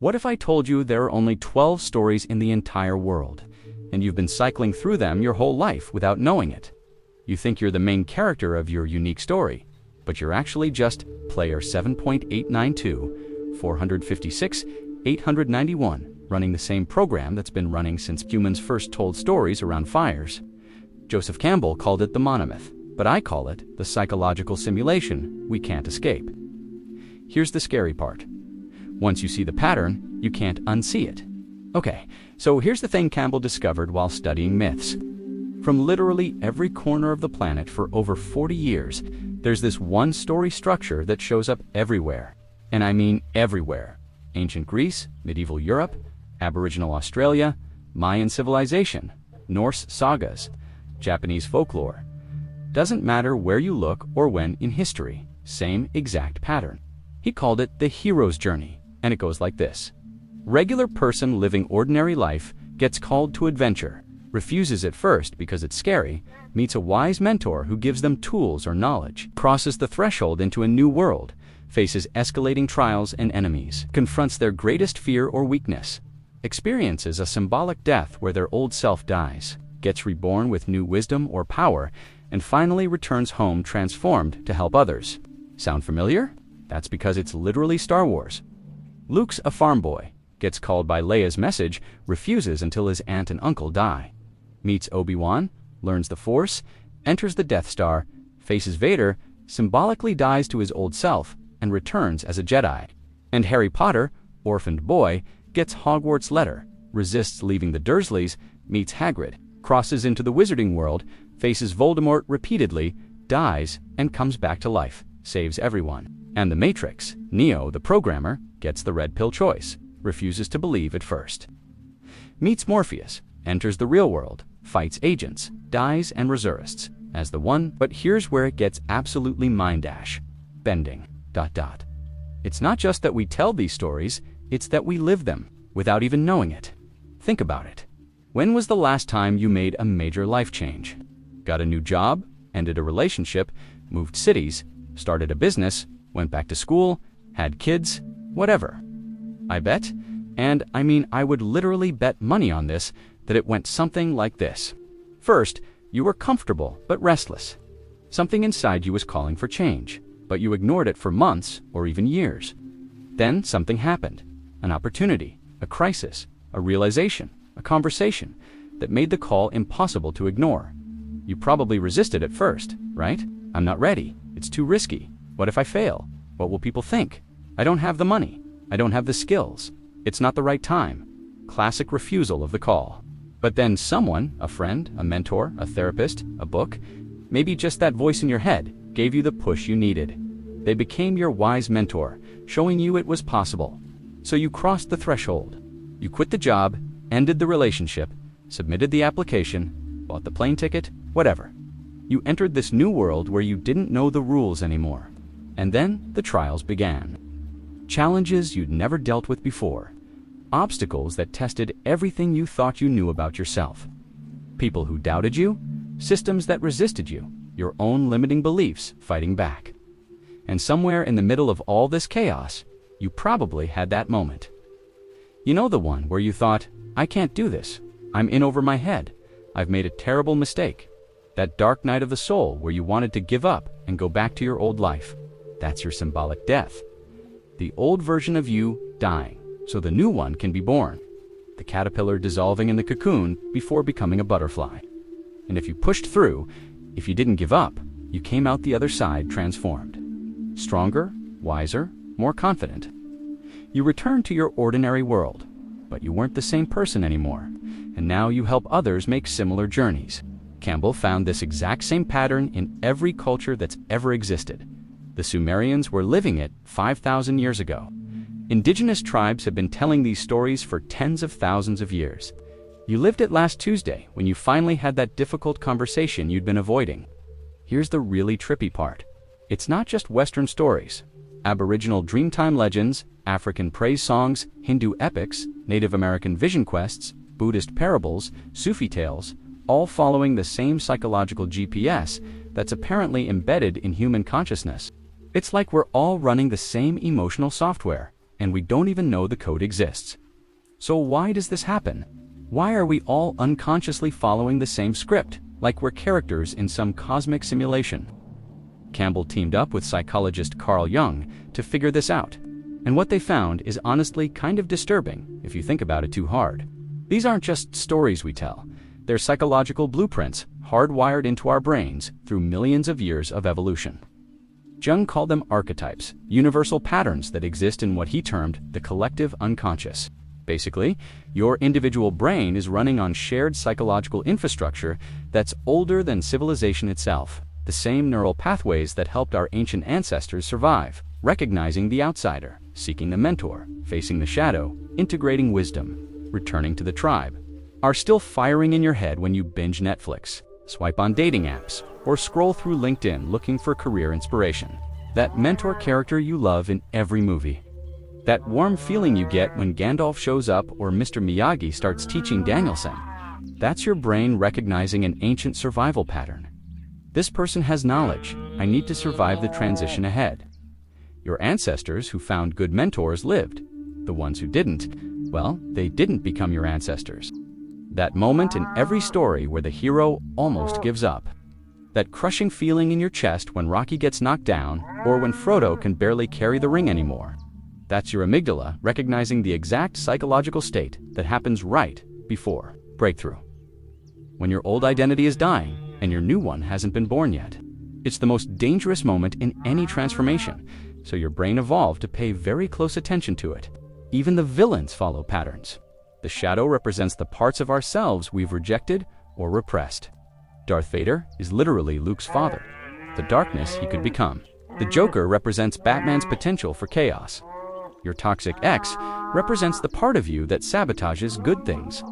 What if I told you there are only 12 stories in the entire world, and you've been cycling through them your whole life without knowing it? You think you're the main character of your unique story, but you're actually just player 7.892, 456, 891, running the same program that's been running since humans first told stories around fires. Joseph Campbell called it the monomyth, but I call it the psychological simulation we can't escape. Here's the scary part. Once you see the pattern, you can't unsee it. Okay, so here's the thing Campbell discovered while studying myths. From literally every corner of the planet for over 40 years, there's this one story structure that shows up everywhere. And I mean everywhere. Ancient Greece, medieval Europe, Aboriginal Australia, Mayan civilization, Norse sagas, Japanese folklore. Doesn't matter where you look or when in history, same exact pattern. He called it the hero's journey. And it goes like this. Regular person living ordinary life gets called to adventure, refuses at first because it's scary, meets a wise mentor who gives them tools or knowledge, crosses the threshold into a new world, faces escalating trials and enemies, confronts their greatest fear or weakness, experiences a symbolic death where their old self dies, gets reborn with new wisdom or power, and finally returns home transformed to help others. Sound familiar? That's because it's literally Star Wars. Luke's a farm boy, gets called by Leia's message, refuses until his aunt and uncle die. Meets Obi-Wan, learns the Force, enters the Death Star, faces Vader, symbolically dies to his old self, and returns as a Jedi. And Harry Potter, orphaned boy, gets Hogwarts letter, resists leaving the Dursleys, meets Hagrid, crosses into the wizarding world, faces Voldemort repeatedly, dies, and comes back to life, saves everyone. And the Matrix, Neo, the programmer, gets the red pill choice, refuses to believe at first. Meets Morpheus, enters the real world, fights agents, dies and resurrects as the one, but here's where it gets absolutely mind-dash. Bending. ... It's not just that we tell these stories, it's that we live them, without even knowing it. Think about it. When was the last time you made a major life change? Got a new job, ended a relationship, moved cities, started a business, went back to school, had kids, whatever. I bet, and I mean I would literally bet money on this, that it went something like this. First, you were comfortable but restless. Something inside you was calling for change, but you ignored it for months or even years. Then something happened, an opportunity, a crisis, a realization, a conversation that made the call impossible to ignore. You probably resisted at first, right? I'm not ready. It's too risky. What if I fail? What will people think? I don't have the money. I don't have the skills. It's not the right time. Classic refusal of the call. But then someone, a friend, a mentor, a therapist, a book, maybe just that voice in your head, gave you the push you needed. They became your wise mentor, showing you it was possible. So you crossed the threshold. You quit the job, ended the relationship, submitted the application, bought the plane ticket, whatever. You entered this new world where you didn't know the rules anymore. And then the trials began. Challenges you'd never dealt with before. Obstacles that tested everything you thought you knew about yourself. People who doubted you, systems that resisted you, your own limiting beliefs fighting back. And somewhere in the middle of all this chaos, you probably had that moment. You know, the one where you thought, I can't do this. I'm in over my head. I've made a terrible mistake. That dark night of the soul where you wanted to give up and go back to your old life. That's your symbolic death. The old version of you dying, so the new one can be born. The caterpillar dissolving in the cocoon before becoming a butterfly. And if you pushed through, if you didn't give up, you came out the other side transformed. Stronger, wiser, more confident. You returned to your ordinary world, but you weren't the same person anymore, and now you help others make similar journeys. Campbell found this exact same pattern in every culture that's ever existed. The Sumerians were living it 5,000 years ago. Indigenous tribes have been telling these stories for tens of thousands of years. You lived it last Tuesday when you finally had that difficult conversation you'd been avoiding. Here's the really trippy part. It's not just Western stories. Aboriginal Dreamtime legends, African praise songs, Hindu epics, Native American vision quests, Buddhist parables, Sufi tales, all following the same psychological GPS that's apparently embedded in human consciousness. It's like we're all running the same emotional software, and we don't even know the code exists. So why does this happen? Why are we all unconsciously following the same script, like we're characters in some cosmic simulation? Campbell teamed up with psychologist Carl Jung to figure this out, and what they found is honestly kind of disturbing if you think about it too hard. These aren't just stories we tell. They're psychological blueprints hardwired into our brains through millions of years of evolution. Jung called them archetypes, universal patterns that exist in what he termed the collective unconscious. Basically, your individual brain is running on shared psychological infrastructure that's older than civilization itself, the same neural pathways that helped our ancient ancestors survive, recognizing the outsider, seeking the mentor, facing the shadow, integrating wisdom, returning to the tribe, are still firing in your head when you binge Netflix, swipe on dating apps, or scroll through LinkedIn looking for career inspiration. That mentor character you love in every movie. That warm feeling you get when Gandalf shows up or Mr. Miyagi starts teaching Danielson. That's your brain recognizing an ancient survival pattern. This person has knowledge. I need to survive the transition ahead. Your ancestors who found good mentors lived. The ones who didn't, well, they didn't become your ancestors. That moment in every story where the hero almost gives up. That crushing feeling in your chest when Rocky gets knocked down or when Frodo can barely carry the ring anymore. That's your amygdala recognizing the exact psychological state that happens right before breakthrough. When your old identity is dying and your new one hasn't been born yet. It's the most dangerous moment in any transformation, so your brain evolved to pay very close attention to it. Even the villains follow patterns. The shadow represents the parts of ourselves we've rejected or repressed. Darth Vader is literally Luke's father, the darkness he could become. The Joker represents Batman's potential for chaos. Your toxic ex represents the part of you that sabotages good things.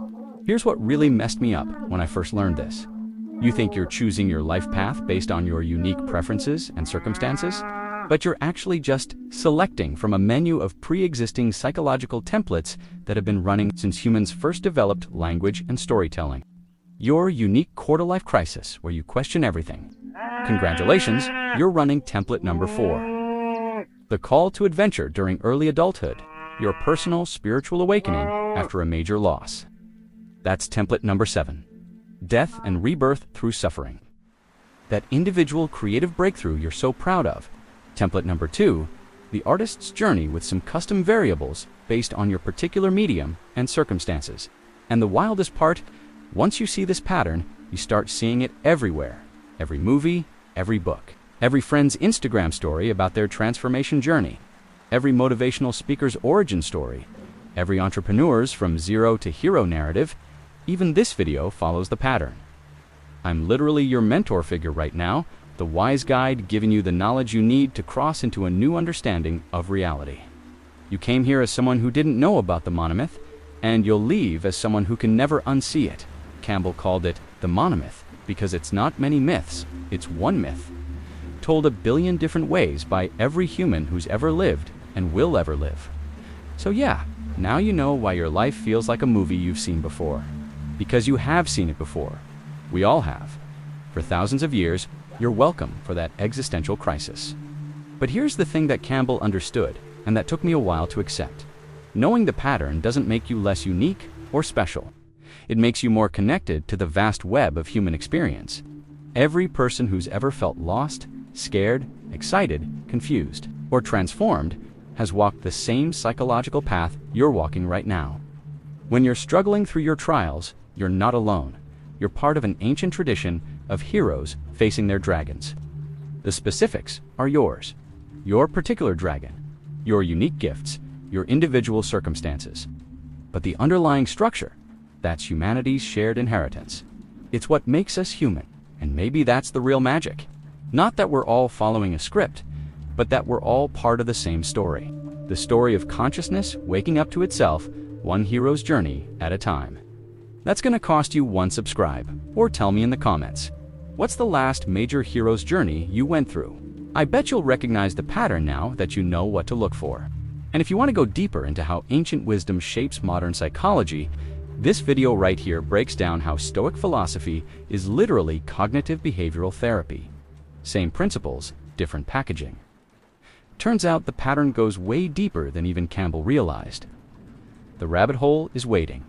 Here's what really messed me up when I first learned this. You think you're choosing your life path based on your unique preferences and circumstances, but you're actually just selecting from a menu of pre-existing psychological templates that have been running since humans first developed language and storytelling. Your unique quarter-life crisis where you question everything. Congratulations, you're running template number 4. The call to adventure during early adulthood, your personal spiritual awakening after a major loss. That's template number 7. Death and rebirth through suffering. That individual creative breakthrough you're so proud of. Template number 2, the artist's journey with some custom variables based on your particular medium and circumstances. And the wildest part, once you see this pattern, you start seeing it everywhere. Every movie, every book, every friend's Instagram story about their transformation journey, every motivational speaker's origin story, every entrepreneur's from zero to hero narrative. Even this video follows the pattern. I'm literally your mentor figure right now, the wise guide giving you the knowledge you need to cross into a new understanding of reality. You came here as someone who didn't know about the monomyth, and you'll leave as someone who can never unsee it. Campbell called it the monomyth because it's not many myths, it's one myth, told a billion different ways by every human who's ever lived and will ever live. So yeah, now you know why your life feels like a movie you've seen before. Because you have seen it before. We all have. For thousands of years, you're welcome for that existential crisis. But here's the thing that Campbell understood, and that took me a while to accept. Knowing the pattern doesn't make you less unique or special. It makes you more connected to the vast web of human experience. Every person who's ever felt lost, scared, excited, confused, or transformed has walked the same psychological path you're walking right now. When you're struggling through your trials, you're not alone. You're part of an ancient tradition of heroes facing their dragons. The specifics are yours. Your particular dragon, your unique gifts, your individual circumstances. But the underlying structure, that's humanity's shared inheritance. It's what makes us human, and maybe that's the real magic. Not that we're all following a script, but that we're all part of the same story. The story of consciousness waking up to itself, one hero's journey at a time. That's gonna cost you one subscribe, or tell me in the comments. What's the last major hero's journey you went through? I bet you'll recognize the pattern now that you know what to look for. And if you want to go deeper into how ancient wisdom shapes modern psychology, this video right here breaks down how Stoic philosophy is literally cognitive behavioral therapy. Same principles, different packaging. Turns out the pattern goes way deeper than even Campbell realized. The rabbit hole is waiting.